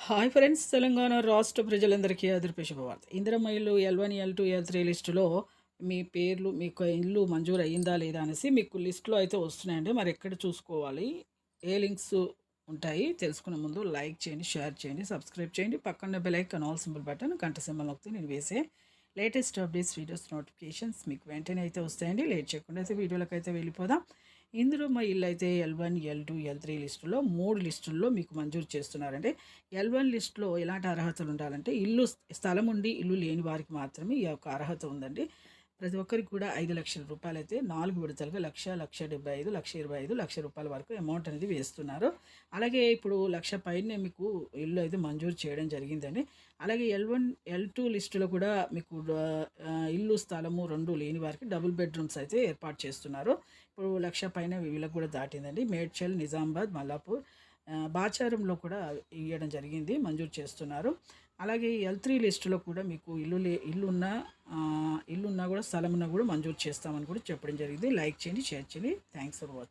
Hi friends, Telangana రాష్ట్ర ప్రజలందరికీ అదృప శుభవార్త. ఇందిరమ్మ ఇల్లు L1, L2, L3 లిస్టులో మీ పేర్లు, మీకు ఇల్లు మంజూరు అయ్యిందా లేదా అనేసి మీకు లిస్టులో అయితే వస్తున్నాయండి. మరి ఎక్కడ చూసుకోవాలి, ఏ లింక్స్ ఉంటాయి తెలుసుకునే ముందు లైక్ చేయండి, షేర్ చేయండి, సబ్స్క్రైబ్ చేయండి. పక్కన bell icon all symbol button గంట సింబల్ నొక్కితే నేను వేసే లేటెస్ట్ అప్డేట్స్, వీడియోస్ నోటిఫికేషన్స్ మీకు వెంటనే అయితే వస్తాయండి. లేట్ చేయకుండా అయితే వీడియోలకు అయితే వెళ్ళిపోదాం. ఇందులో మా ఇల్లు అయితే L1, L2, L3 లిస్టులో 3 లిస్టుల్లో మీకు మంజూరు చేస్తున్నారండి. L1 లిస్టులో ఎలాంటి అర్హతలు ఉండాలంటే స్థలం ఉండి ఇల్లు లేని వారికి మాత్రమే ఈ యొక్క అర్హత ఉందండి. ప్రతి ఒక్కరికి కూడా 5,00,000 రూపాయలైతే 4 విడతలుగా 1,75,000, 1,25,000, 1,00,000 రూపాయల వరకు అమౌంట్ అనేది వేస్తున్నారు. అలాగే ఇప్పుడు 1,00,000 పైనే మీకు ఇల్లు అయితే మంజూరు చేయడం జరిగిందండి. అలాగే L1, L2 లిస్టులో కూడా మీకు ఇల్లు, స్థలము 2 లేని వారికి డబుల్ బెడ్రూమ్స్ అయితే ఏర్పాటు చేస్తున్నారు. ఇప్పుడు 1,00,000 పైన వీళ్ళకి కూడా దాటిందండి. మేడ్చల్, నిజామాబాద్, మల్లాపూర్, బాచారంలో కూడా ఇవ్వడం జరిగింది, మంజూరు చేస్తున్నారు. అలాగే L3 లిస్టులో కూడా మీకు ఇల్లున్నా కూడా స్థలం ఉన్నా కూడా మంజూరు చేస్తామని కూడా చెప్పడం జరిగింది. లైక్ చేయండి, షేర్ చేయండి. Thanks for watching.